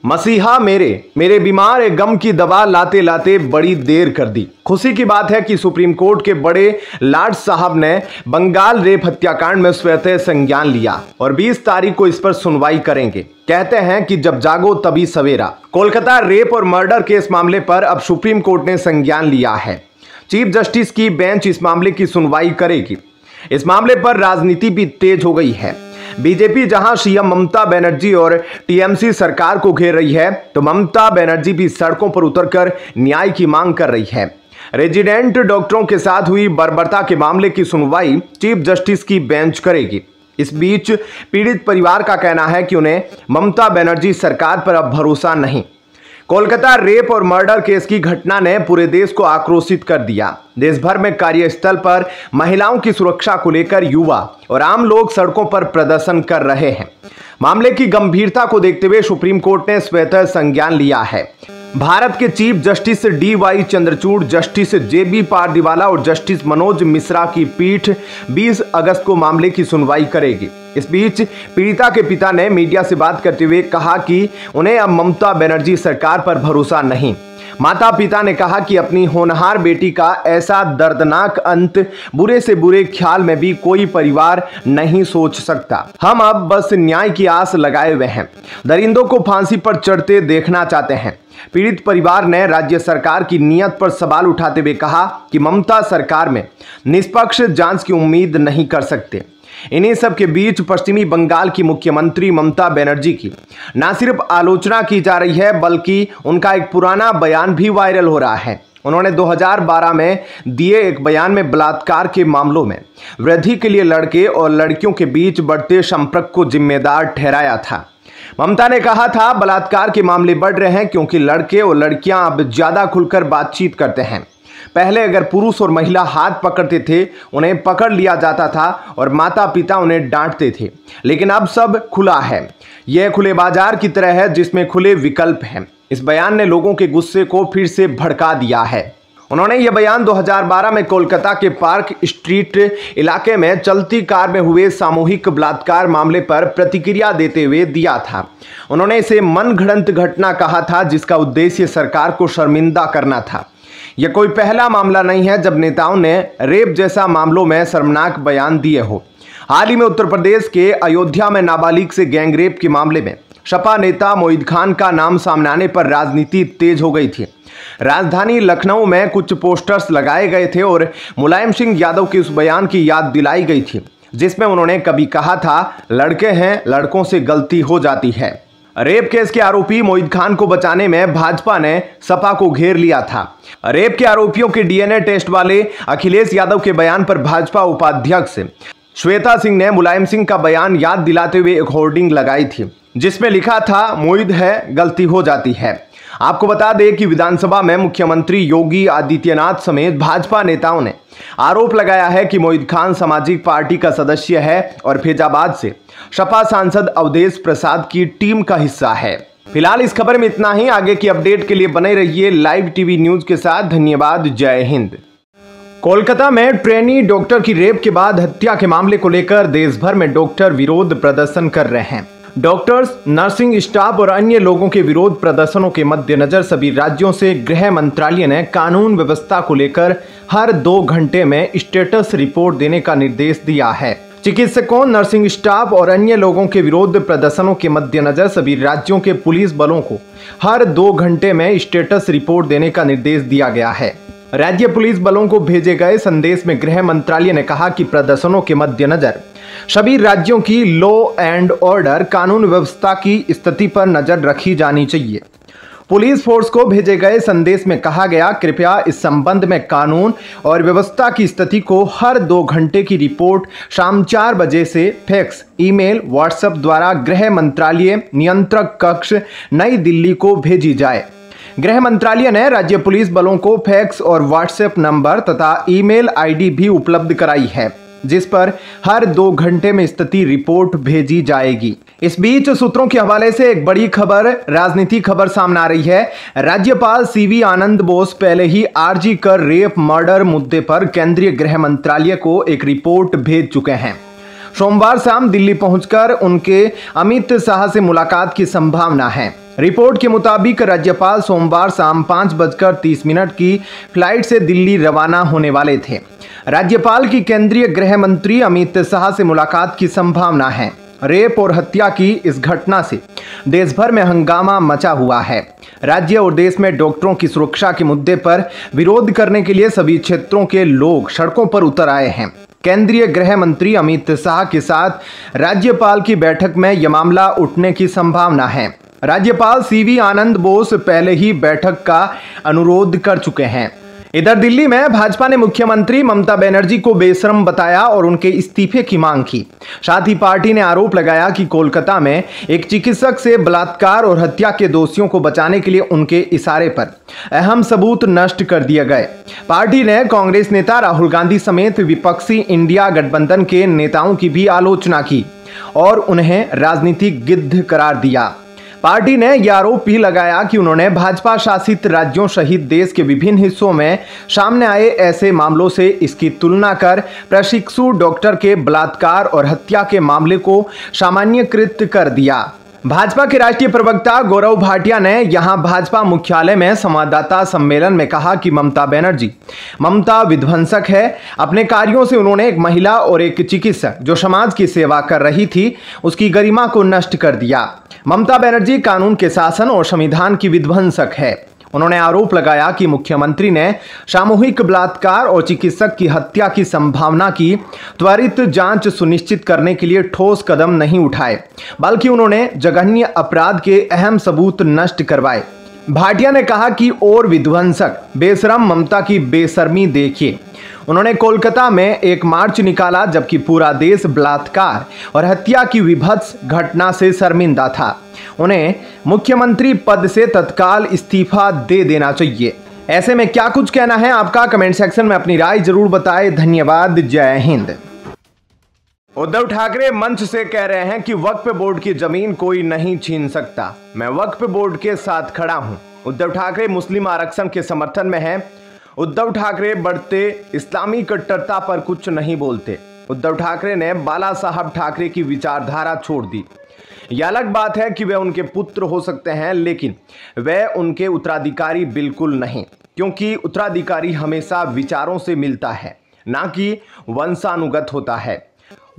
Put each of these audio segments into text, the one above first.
मसीहा मेरे बीमार एक गम की दवा लाते लाते बड़ी देर कर दी। खुशी की बात है कि सुप्रीम कोर्ट के बड़े लाड साहब ने बंगाल रेप हत्याकांड में स्वतः संज्ञान लिया और 20 तारीख को इस पर सुनवाई करेंगे। कहते हैं कि जब जागो तभी सवेरा। कोलकाता रेप और मर्डर केस मामले पर अब सुप्रीम कोर्ट ने संज्ञान लिया है। चीफ जस्टिस की बेंच इस मामले की सुनवाई करेगी। इस मामले पर राजनीति भी तेज हो गई है। बीजेपी जहां सीएम ममता बनर्जी और टीएमसी सरकार को घेर रही है, तो ममता बनर्जी भी सड़कों पर उतरकर न्याय की मांग कर रही है। रेजिडेंट डॉक्टरों के साथ हुई बर्बरता के मामले की सुनवाई चीफ जस्टिस की बेंच करेगी। इस बीच पीड़ित परिवार का कहना है कि उन्हें ममता बनर्जी सरकार पर अब भरोसा नहीं। कोलकाता रेप और मर्डर केस की घटना ने पूरे देश को आक्रोशित कर दिया। देश भर में कार्यस्थल पर महिलाओं की सुरक्षा को लेकर युवा और आम लोग सड़कों पर प्रदर्शन कर रहे हैं। मामले की गंभीरता को देखते हुए सुप्रीम कोर्ट ने स्वतः संज्ञान लिया है। भारत के chief justice DY Chandrachud, justice JB Pardiwala और जस्टिस मनोज मिश्रा की पीठ 20 अगस्त को मामले की सुनवाई करेगी। इस बीच पीड़िता के पिता ने मीडिया से बात करते हुए कहा कि उन्हें अब ममता बनर्जी सरकार पर भरोसा नहीं। माता पिता ने कहा कि अपनी होनहार बेटी का ऐसा दर्दनाक अंत बुरे से बुरे ख्याल में भी कोई परिवार नहीं सोच सकता। हम अब बस न्याय की आस लगाए हुए हैं। दरिंदों को फांसी पर चढ़ते देखना चाहते हैं। पीड़ित परिवार ने राज्य सरकार की नीयत पर सवाल उठाते हुए कहा कि ममता सरकार में निष्पक्ष जांच की उम्मीद नहीं कर सकते। इन्हीं सब के बीच पश्चिमी बंगाल की मुख्यमंत्री ममता बनर्जी की न सिर्फ आलोचना की जा रही है, बल्कि उनका एक पुराना बयान भी वायरल हो रहा है। उन्होंने 2012 में दिए एक बयान में बलात्कार के मामलों में वृद्धि के लिए लड़के और लड़कियों के बीच बढ़ते संपर्क को जिम्मेदार ठहराया था। ममता ने कहा था, बलात्कार के मामले बढ़ रहे हैं क्योंकि लड़के और लड़कियां अब ज्यादा खुलकर बातचीत करते हैं। पहले अगर पुरुष और महिला हाथ पकड़ते थे, उन्हें पकड़ लिया जाता था और माता पिता उन्हें डांटते थे, लेकिन अब सब खुला है। यह खुले बाजार की तरह है जिसमें खुले विकल्प हैं। इस बयान ने लोगों के गुस्से को फिर से भड़का दिया है। उन्होंने यह बयान 2012 में कोलकाता के पार्क स्ट्रीट इलाके में चलती कार में हुए सामूहिक बलात्कार मामले पर प्रतिक्रिया देते हुए दिया था। उन्होंने इसे मनगढ़ंत घटना कहा था जिसका उद्देश्य सरकार को शर्मिंदा करना था। यह कोई पहला मामला नहीं है जब नेताओं ने रेप जैसा मामलों में शर्मनाक बयान दिए हो। हाल ही में उत्तर प्रदेश के अयोध्या में नाबालिग से गैंगरेप के मामले में सपा नेता मोहिद खान का नाम सामने आने पर राजनीति तेज हो गई थी। राजधानी लखनऊ में कुछ पोस्टर्स लगाए गए थे और मुलायम सिंह यादव के उस बयान की याद दिलाई गई थी जिसमें उन्होंने कभी कहा था, लड़के हैं, लड़कों से गलती हो जाती है। रेप केस के आरोपी मोहिद खान को बचाने में भाजपा ने सपा को घेर लिया था। रेप के आरोपियों के DNA टेस्ट वाले अखिलेश यादव के बयान पर भाजपा उपाध्यक्ष श्वेता सिंह ने मुलायम सिंह का बयान याद दिलाते हुए एक होर्डिंग लगाई थी जिसमें लिखा था, मोहिद है, गलती हो जाती है। आपको बता दें कि विधानसभा में मुख्यमंत्री योगी आदित्यनाथ समेत भाजपा नेताओं ने आरोप लगाया है कि मोहिद खान समाजिक पार्टी का सदस्य है और फैजाबाद से सपा सांसद अवधेश प्रसाद की टीम का हिस्सा है। फिलहाल इस खबर में इतना ही। आगे की अपडेट के लिए बने रहिए लाइव टीवी न्यूज के साथ। धन्यवाद। जय हिंद। कोलकाता में ट्रेनी डॉक्टर की रेप के बाद हत्या के मामले को लेकर देश भर में डॉक्टर विरोध प्रदर्शन कर रहे हैं। डॉक्टर्स, नर्सिंग स्टाफ और अन्य लोगों के विरोध प्रदर्शनों के मद्देनजर सभी राज्यों से गृह मंत्रालय ने कानून व्यवस्था को लेकर हर 2 घंटे में स्टेटस रिपोर्ट देने का निर्देश दिया है। चिकित्सकों, नर्सिंग स्टाफ और अन्य लोगों के विरोध प्रदर्शनों के मद्देनजर सभी राज्यों के पुलिस बलों को हर 2 घंटे में स्टेटस रिपोर्ट देने का निर्देश दिया गया है। राज्य पुलिस बलों को भेजे गए संदेश में गृह मंत्रालय ने कहा कि प्रदर्शनों के मद्देनजर सभी राज्यों की लॉ एंड ऑर्डर कानून व्यवस्था की स्थिति पर नजर रखी जानी चाहिए। पुलिस फोर्स को भेजे गए संदेश में कहा गया, कृपया इस संबंध में कानून और व्यवस्था की स्थिति को हर 2 घंटे की रिपोर्ट शाम 4 बजे से फैक्स, ईमेल, व्हाट्सएप द्वारा गृह मंत्रालय नियंत्रक कक्ष नई दिल्ली को भेजी जाए। गृह मंत्रालय ने राज्य पुलिस बलों को फैक्स और व्हाट्सएप नंबर तथा ईमेल ID भी उपलब्ध कराई है जिस पर हर 2 घंटे में स्थिति रिपोर्ट भेजी जाएगी। इस बीच सूत्रों के हवाले से एक बड़ी खबर, राजनीति खबर सामने आ रही है। राज्यपाल CV आनंद बोस पहले ही RG कर रेप मर्डर मुद्दे पर केंद्रीय गृह मंत्रालय को एक रिपोर्ट भेज चुके हैं। सोमवार शाम दिल्ली पहुंचकर उनके अमित शाह से मुलाकात की संभावना है। रिपोर्ट के मुताबिक राज्यपाल सोमवार शाम 5:30 की फ्लाइट से दिल्ली रवाना होने वाले थे। राज्यपाल की केंद्रीय गृह मंत्री अमित शाह से मुलाकात की संभावना है। रेप और हत्या की इस घटना से देश भर में हंगामा मचा हुआ है। राज्य और देश में डॉक्टरों की सुरक्षा के मुद्दे पर विरोध करने के लिए सभी क्षेत्रों के लोग सड़कों पर उतर आए हैं। केंद्रीय गृह मंत्री अमित शाह के साथ राज्यपाल की बैठक में यह मामला उठने की संभावना है। राज्यपाल सीवी आनंद बोस पहले ही बैठक का अनुरोध कर चुके हैं। इधर दिल्ली में भाजपा ने मुख्यमंत्री ममता बनर्जी को बेशर्म बताया और उनके इस्तीफे की मांग की। साथ ही पार्टी ने आरोप लगाया कि कोलकाता में एक चिकित्सक से बलात्कार और हत्या के दोषियों को बचाने के लिए उनके इशारे पर अहम सबूत नष्ट कर दिए गए। पार्टी ने कांग्रेस नेता राहुल गांधी समेत विपक्षी इंडिया गठबंधन के नेताओं की भी आलोचना की और उन्हें राजनीतिक गिद्ध करार दिया। पार्टी ने यह आरोप भी लगाया कि उन्होंने भाजपा शासित राज्यों सहित देश के विभिन्न हिस्सों में सामने आए ऐसे मामलों से इसकी तुलना कर प्रशिक्षु डॉक्टर के बलात्कार और हत्या के मामले को सामान्यीकृत कर दिया। भाजपा के राष्ट्रीय प्रवक्ता गौरव भाटिया ने यहां भाजपा मुख्यालय में संवाददाता सम्मेलन में कहा कि ममता विध्वंसक है। अपने कार्यों से उन्होंने एक महिला और एक चिकित्सक जो समाज की सेवा कर रही थी उसकी गरिमा को नष्ट कर दिया। ममता बनर्जी कानून के शासन और संविधान की विध्वंसक है। उन्होंने आरोप लगाया कि मुख्यमंत्री ने सामूहिक बलात्कार और चिकित्सक की हत्या की संभावना की त्वरित जांच सुनिश्चित करने के लिए ठोस कदम नहीं उठाए, बल्कि उन्होंने जघन्य अपराध के अहम सबूत नष्ट करवाए। भाटिया ने कहा कि और विध्वंसक बेशरम ममता की बेशर्मी देखिए। उन्होंने कोलकाता में एक मार्च निकाला जबकि पूरा देश बलात्कार और हत्या की विभत्स घटना से शर्मिंदा था। उन्हें मुख्यमंत्री पद से तत्काल इस्तीफा दे देना चाहिए। ऐसे में क्या कुछ कहना है आपका, कमेंट सेक्शन में अपनी राय जरूर बताएं। धन्यवाद। जय हिंद। उद्धव ठाकरे मंच से कह रहे हैं कि वक्फ बोर्ड की जमीन कोई नहीं छीन सकता। मैं वक्फ बोर्ड के साथ खड़ा हूं। उद्धव ठाकरे मुस्लिम आरक्षण के समर्थन में हैं। उद्धव ठाकरे बढ़ते इस्लामी कट्टरता पर कुछ नहीं बोलते। उद्धव ठाकरे ने बाला साहब ठाकरे की विचारधारा छोड़ दी। यह अलग बात है कि वे उनके पुत्र हो सकते हैं, लेकिन वे उनके उत्तराधिकारी बिल्कुल नहीं, क्योंकि उत्तराधिकारी हमेशा विचारों से मिलता है, ना कि वंशानुगत होता है।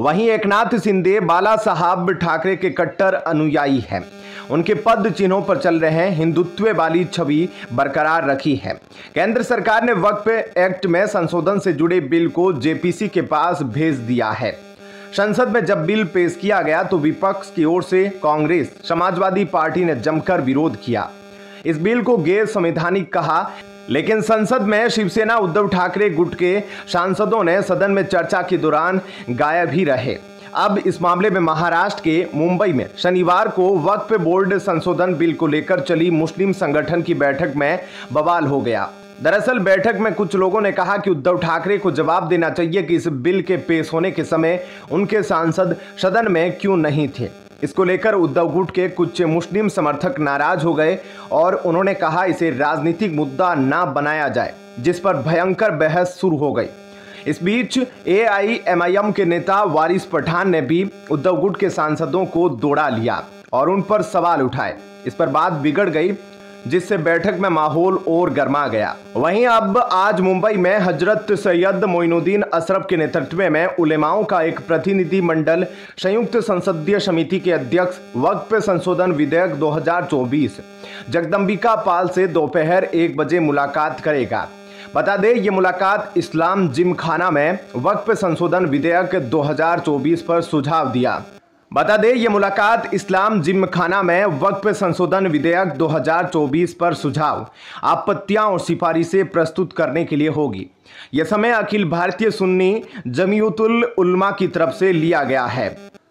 वहीं एकनाथ शिंदे बाला साहब ठाकरे के कट्टर अनुयायी हैं। उनके पद चिन्हों पर चल रहे हैं हिंदुत्व वाली छवि बरकरार रखी है। केंद्र सरकार ने वक्फ एक्ट में संशोधन से जुड़े बिल को जेपीसी के पास भेज दिया है। संसद में जब बिल पेश किया गया तो विपक्ष की ओर से कांग्रेस, समाजवादी पार्टी ने जमकर विरोध किया। इस बिल को गैर संवैधानिक कहा, लेकिन संसद में शिवसेना उद्धव ठाकरे गुट के सांसदों ने सदन में चर्चा के दौरान गायब ही रहे। अब इस मामले में महाराष्ट्र के मुंबई में शनिवार को वक्फ बोर्ड संशोधन बिल को लेकर चली मुस्लिम संगठन की बैठक में बवाल हो गया। दरअसल बैठक में कुछ लोगों ने कहा कि उद्धव ठाकरे को जवाब देना चाहिए कि इस बिल के पेश होने के समय उनके सांसद सदन में क्यों नहीं थे। इसको लेकर उद्धव गुट के कुछ मुस्लिम समर्थक नाराज हो गए और उन्होंने कहा इसे राजनीतिक मुद्दा ना बनाया जाए, जिस पर भयंकर बहस शुरू हो गई। इस बीच AIMIM के नेता वारिस पठान ने भी उद्धव गुट के सांसदों को दौड़ा लिया और उन पर सवाल उठाए। इस पर बात बिगड़ गई, जिससे बैठक में माहौल और गर्मा गया। वहीं अब आज मुंबई में हजरत सैयद मोइनुद्दीन अशरफ के नेतृत्व में उलेमाओं का एक प्रतिनिधि मंडल संयुक्त संसदीय समिति के अध्यक्ष वक्फ संशोधन विधेयक 2024 जगदम्बिका पाल से दोपहर 1 बजे मुलाकात करेगा। बता दें, ये मुलाकात इस्लाम जिमखाना में वक्फ संशोधन विधेयक 2024 पर सुझाव दिया। बता दें, ये मुलाकात इस्लाम जिमखाना में वक्फ संशोधन विधेयक 2024 पर सुझाव, आपत्तियां और सिफारिशें प्रस्तुत करने के लिए होगी। यह समय अखिल भारतीय सुन्नी जमीयतुल उलमा की तरफ से लिया गया है।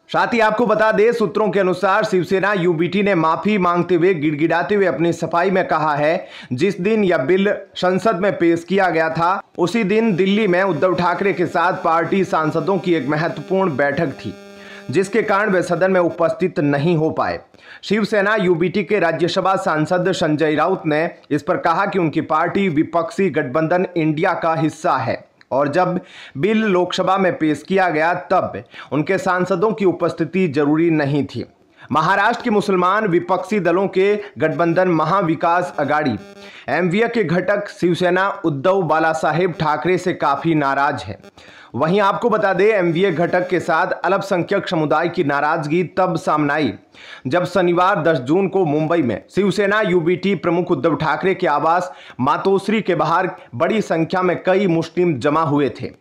साथ ही आपको बता दें, सूत्रों के अनुसार शिवसेना UBT ने माफी मांगते हुए गिड़गिड़ाते हुए अपनी सफाई में कहा है, जिस दिन यह बिल संसद में पेश किया गया था उसी दिन दिल्ली में उद्धव ठाकरे के साथ पार्टी सांसदों की एक महत्वपूर्ण बैठक थी, जिसके कारण वे सदन में उपस्थित नहीं हो पाए। शिवसेना UBT के राज्यसभा सांसद संजय राउत ने इस पर कहा कि उनकी पार्टी विपक्षी गठबंधन इंडिया का हिस्सा है और जब बिल लोकसभा में पेश किया गया तब उनके सांसदों की उपस्थिति जरूरी नहीं थी। महाराष्ट्र के मुसलमान विपक्षी दलों के गठबंधन महाविकास आघाड़ी एमवीए के घटक शिवसेना उद्धव बालासाहेब ठाकरे से काफी नाराज है। वहीं आपको बता दें, एमवीए घटक के साथ अल्पसंख्यक समुदाय की नाराजगी तब सामने आई जब शनिवार 10 जून को मुंबई में शिवसेना यूबीटी प्रमुख उद्धव ठाकरे के आवास मातोश्री के बाहर बड़ी संख्या में कई मुस्लिम जमा हुए थे।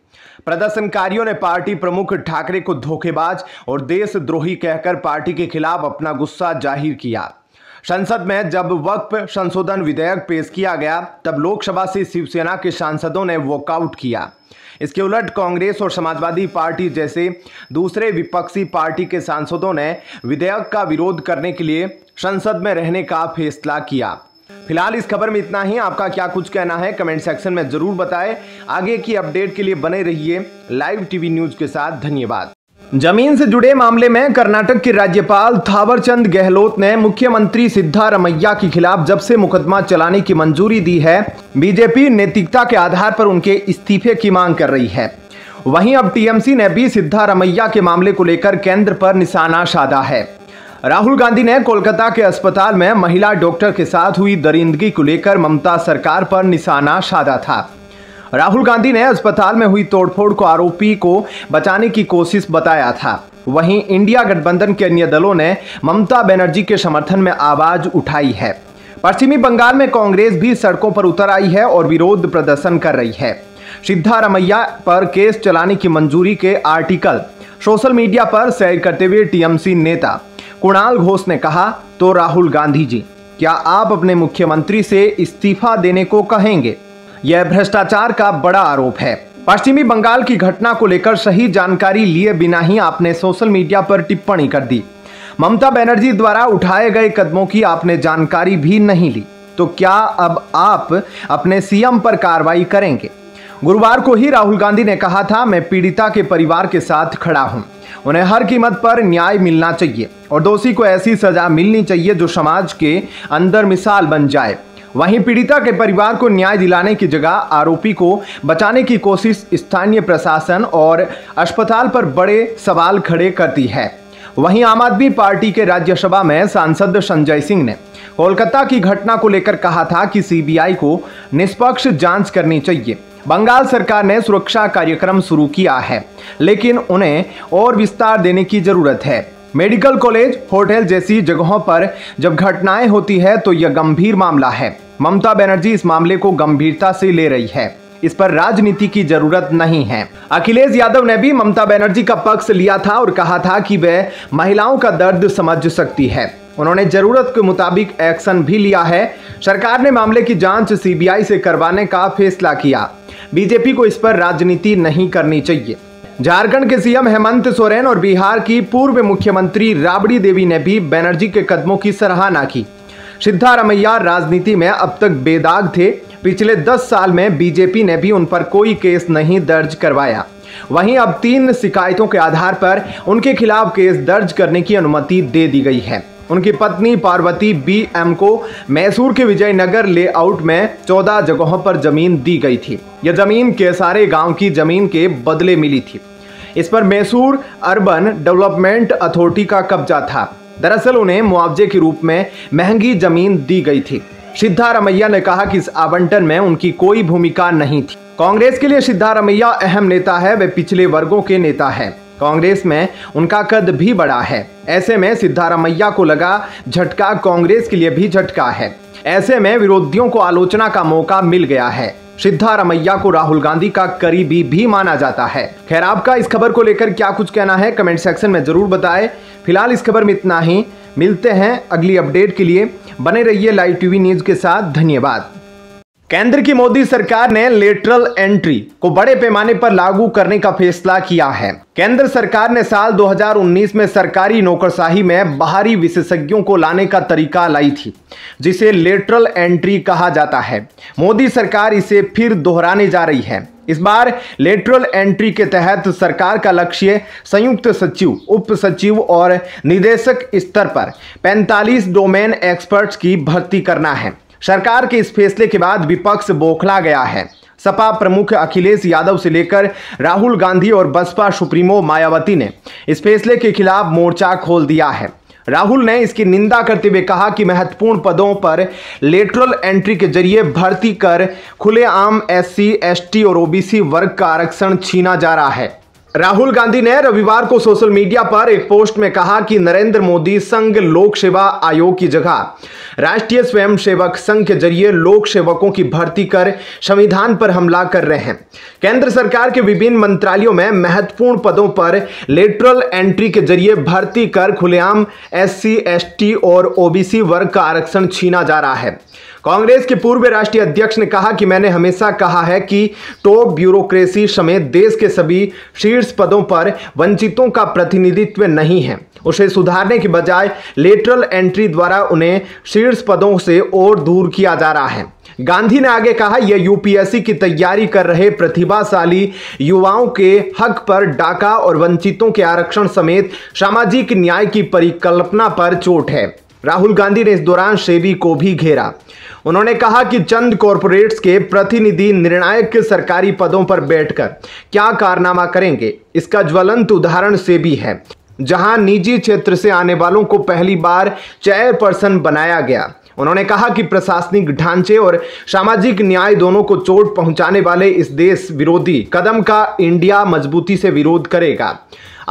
प्रदर्शनकारियों ने पार्टी प्रमुख ठाकरे को धोखेबाज और देशद्रोही कहकर पार्टी के खिलाफ अपना गुस्सा जाहिर किया। संसद में जब वक्फ संशोधन विधेयक पेश किया गया तब लोकसभा से शिवसेना के सांसदों ने वॉकआउट किया। इसके उलट कांग्रेस और समाजवादी पार्टी जैसे दूसरे विपक्षी पार्टी के सांसदों ने विधेयक का विरोध करने के लिए संसद में रहने का फैसला किया। फिलहाल इस खबर में इतना ही। आपका क्या कुछ कहना है कमेंट सेक्शन में जरूर बताएं। आगे की अपडेट के लिए बने रहिए लाइव टीवी न्यूज के साथ। धन्यवाद। जमीन से जुड़े मामले में कर्नाटक के राज्यपाल थावरचंद गहलोत ने मुख्यमंत्री सिद्धारमैया के खिलाफ जब से मुकदमा चलाने की मंजूरी दी है, बीजेपी नैतिकता के आधार पर उनके इस्तीफे की मांग कर रही है। वहीं अब टीएमसी ने भी सिद्धारमैया के मामले को लेकर केंद्र पर निशाना साधा है। राहुल गांधी ने कोलकाता के अस्पताल में महिला डॉक्टर के साथ हुई दरिंदगी को लेकर ममता सरकार पर निशाना साधा था। राहुल गांधी ने अस्पताल में हुई तोड़फोड़ को आरोपी को बचाने की कोशिश बताया था। वहीं इंडिया गठबंधन के अन्य दलों ने ममता बनर्जी के समर्थन में आवाज उठाई है। पश्चिमी बंगाल में कांग्रेस भी सड़कों पर उतर आई है और विरोध प्रदर्शन कर रही है। सिद्धारमैया पर केस चलाने की मंजूरी के आर्टिकल सोशल मीडिया पर शेयर करते हुए टीएमसी नेता कुणाल घोष ने कहा, तो राहुल गांधी जी, क्या आप अपने मुख्यमंत्री से इस्तीफा देने को कहेंगे? यह भ्रष्टाचार का बड़ा आरोप है। पश्चिमी बंगाल की घटना को लेकर सही जानकारी लिए बिना ही आपने सोशल मीडिया पर टिप्पणी कर दी। ममता बनर्जी द्वारा उठाए गए कदमों की आपने जानकारी भी नहीं ली, तो क्या अब आप अपने सीएम पर कार्रवाई करेंगे? गुरुवार को ही राहुल गांधी ने कहा था, मैं पीड़िता के परिवार के साथ खड़ा हूं। उन्हें हर कीमत पर न्याय मिलना चाहिए और दोषी को ऐसी सजा मिलनी चाहिए जो समाज के अंदर मिसाल बन जाए। वहीं पीड़िता के परिवार को न्याय दिलाने की जगह आरोपी को बचाने की कोशिश स्थानीय प्रशासन और अस्पताल पर बड़े सवाल खड़े करती है। वहीं आम आदमी पार्टी के राज्यसभा में सांसद संजय सिंह ने कोलकाता की घटना को लेकर कहा था कि सीबीआई को निष्पक्ष जांच करनी चाहिए। बंगाल सरकार ने सुरक्षा कार्यक्रम शुरू किया है, लेकिन उन्हें और विस्तार देने की जरूरत है। मेडिकल कॉलेज, होटल जैसी जगहों पर जब घटनाएं होती है तो यह गंभीर मामला है। ममता बनर्जी इस मामले को गंभीरता से ले रही है। इस पर राजनीति की जरूरत नहीं है। अखिलेश यादव ने भी ममता बनर्जी का पक्ष लिया था और कहा था कि वह महिलाओं का दर्द समझ सकती है। उन्होंने जरूरत के मुताबिक एक्शन भी लिया है। सरकार ने मामले की जांच सीबीआई से करवाने का फैसला किया। बीजेपी को इस पर राजनीति नहीं करनी चाहिए। झारखंड के सीएम हेमंत सोरेन और बिहार की पूर्व मुख्यमंत्री राबड़ी देवी ने भी बनर्जी के कदमों की सराहना की। सिद्धारमैया राजनीति में अब तक बेदाग थे। पिछले 10 साल में बीजेपी ने भी उन पर कोई केस नहीं दर्ज करवाया। वहीं अब 3 शिकायतों के आधार पर उनके खिलाफ केस दर्ज करने की अनुमति दे दी गई है। उनकी पत्नी पार्वती बीएम को मैसूर के विजयनगर लेआउट में 14 जगहों पर जमीन दी गई थी। यह जमीन केसारे गांव की जमीन के बदले मिली थी। इस पर मैसूर अर्बन डेवलपमेंट अथॉरिटी का कब्जा था। दरअसल उन्हें मुआवजे के रूप में महंगी जमीन दी गई थी। सिद्धारमैया ने कहा कि इस आवंटन में उनकी कोई भूमिका नहीं थी। कांग्रेस के लिए सिद्धारमैया अहम नेता है। वे पिछले वर्गों के नेता है। कांग्रेस में उनका कद भी बड़ा है। ऐसे में सिद्धारमैया को लगा झटका कांग्रेस के लिए भी झटका है। ऐसे में विरोधियों को आलोचना का मौका मिल गया है। सिद्धारमैया को राहुल गांधी का करीबी भी माना जाता है। खैर, आपका इस खबर को लेकर क्या कुछ कहना है कमेंट सेक्शन में जरूर बताएं। फिलहाल इस खबर में इतना ही। मिलते हैं अगली अपडेट के लिए। बने रहिए लाइव टीवी न्यूज के साथ। धन्यवाद। केंद्र की मोदी सरकार ने लेटरल एंट्री को बड़े पैमाने पर लागू करने का फैसला किया है। केंद्र सरकार ने साल 2019 में सरकारी नौकरशाही में बाहरी विशेषज्ञों को लाने का तरीका लाई थी, जिसे लेटरल एंट्री कहा जाता है। मोदी सरकार इसे फिर दोहराने जा रही है। इस बार लेटरल एंट्री के तहत सरकार का लक्ष्य संयुक्त सचिव, उप सचिव और निदेशक स्तर पर 45 डोमेन एक्सपर्ट्स की भर्ती करना है। सरकार के इस फैसले के बाद विपक्ष बौखला गया है। सपा प्रमुख अखिलेश यादव से लेकर राहुल गांधी और बसपा सुप्रीमो मायावती ने इस फैसले के खिलाफ मोर्चा खोल दिया है। राहुल ने इसकी निंदा करते हुए कहा कि महत्वपूर्ण पदों पर लेटरल एंट्री के जरिए भर्ती कर खुलेआम SC, ST और OBC वर्ग का आरक्षण छीना जा रहा है। राहुल गांधी ने रविवार को सोशल मीडिया पर एक पोस्ट में कहा कि नरेंद्र मोदी संघ लोक सेवा आयोग की जगह राष्ट्रीय स्वयंसेवक संघ के जरिए लोक सेवकों की भर्ती कर संविधान पर हमला कर रहे हैं। केंद्र सरकार के विभिन्न मंत्रालयों में महत्वपूर्ण पदों पर लेटरल एंट्री के जरिए भर्ती कर खुलेआम SC, ST और OBC वर्ग का आरक्षण छीना जा रहा है। कांग्रेस के पूर्व राष्ट्रीय अध्यक्ष ने कहा कि मैंने हमेशा कहा है कि टॉप ब्यूरोक्रेसी समेत देश के सभी शीर्ष पदों पर वंचितों का प्रतिनिधित्व नहीं है। उसे सुधारने के बजाय लेटरल एंट्री द्वारा उन्हें शीर्ष पदों से और दूर किया जा रहा है। गांधी ने आगे कहा, यह UPSC की तैयारी कर रहे प्रतिभाशाली युवाओं के हक पर डाका और वंचितों के आरक्षण समेत सामाजिक न्याय की परिकल्पना पर चोट है। राहुल गांधी ने इस दौरान सेबी को भी घेरा। उन्होंने कहा कि चंद कॉरपोरेट्स के प्रतिनिधि निर्णायक सरकारी पदों पर बैठकर क्या कारनामा करेंगे, इसका ज्वलंत उदाहरण सेबी है, जहां निजी क्षेत्र से आने वालों को पहली बार चेयरपर्सन बनाया गया। उन्होंने कहा कि प्रशासनिक ढांचे और सामाजिक न्याय दोनों को चोट पहुंचाने वाले इस देश विरोधी कदम का इंडिया मजबूती से विरोध करेगा।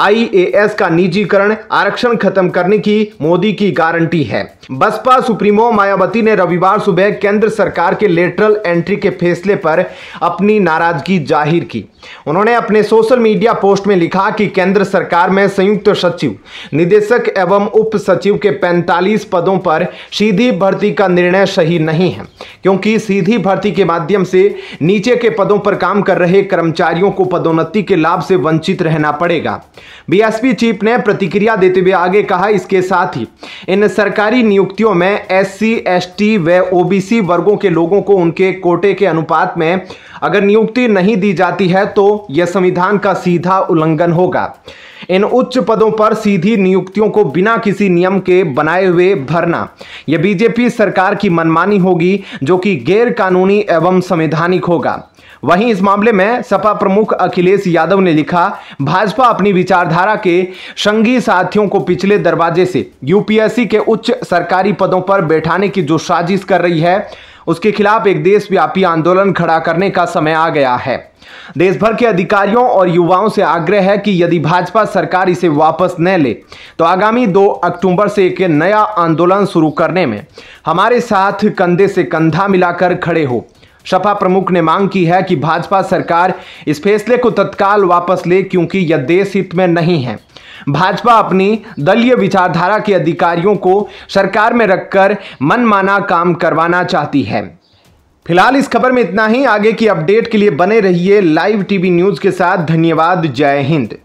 IAS का निजीकरण आरक्षण खत्म करने की मोदी की गारंटी है। बसपा सुप्रीमो मायावती ने रविवार सुबह केंद्र सरकार के लेटरल एंट्री के फैसले पर अपनी नाराजगी जाहिर की। उन्होंने अपने सोशल मीडिया पोस्ट में लिखा कि केंद्र सरकार में संयुक्त सचिव, निदेशक एवं उप सचिव के 45 पदों पर सीधी भर्ती का निर्णय सही नहीं है, क्योंकि सीधी भर्ती के माध्यम से नीचे के पदों पर काम कर रहे कर्मचारियों को पदोन्नति के लाभ से वंचित रहना पड़ेगा। BSP चीफ ने प्रतिक्रिया देते हुए आगे कहा, इसके साथ ही इन सरकारी नियुक्तियों में SC, ST व OBC वर्गों के लोगों को उनके कोटे के अनुपात में अगर नियुक्ति नहीं दी जाती है तो यह संविधान का सीधा उल्लंघन होगा। इन उच्च पदों पर सीधी नियुक्तियों को बिना किसी नियम के बनाए हुए भरना यह BJP सरकार की मनमानी होगी, जो कि गैर कानूनी एवं संवैधानिक होगा। वहीं इस मामले में सपा प्रमुख अखिलेश यादव ने लिखा, भाजपा अपनी विचारधारा के संगी साथियों को पिछले दरवाजे से UPSC के उच्च सरकारी पदों पर बैठाने की जो साजिश कर रही है, उसके खिलाफ एक देशव्यापी आंदोलन खड़ा करने का समय आ गया है। देश भर के अधिकारियों और युवाओं से आग्रह है कि यदि भाजपा सरकार इसे वापस न ले तो आगामी 2 अक्टूबर से एक नया आंदोलन शुरू करने में हमारे साथ कंधे से कंधा मिलाकर खड़े हो। सपा प्रमुख ने मांग की है कि भाजपा सरकार इस फैसले को तत्काल वापस ले, क्योंकि यह देश हित में नहीं है। भाजपा अपनी दलीय विचारधारा के अधिकारियों को सरकार में रखकर मनमाना काम करवाना चाहती है। फिलहाल इस खबर में इतना ही। आगे की अपडेट के लिए बने रहिए लाइव टीवी न्यूज के साथ। धन्यवाद। जय हिंद।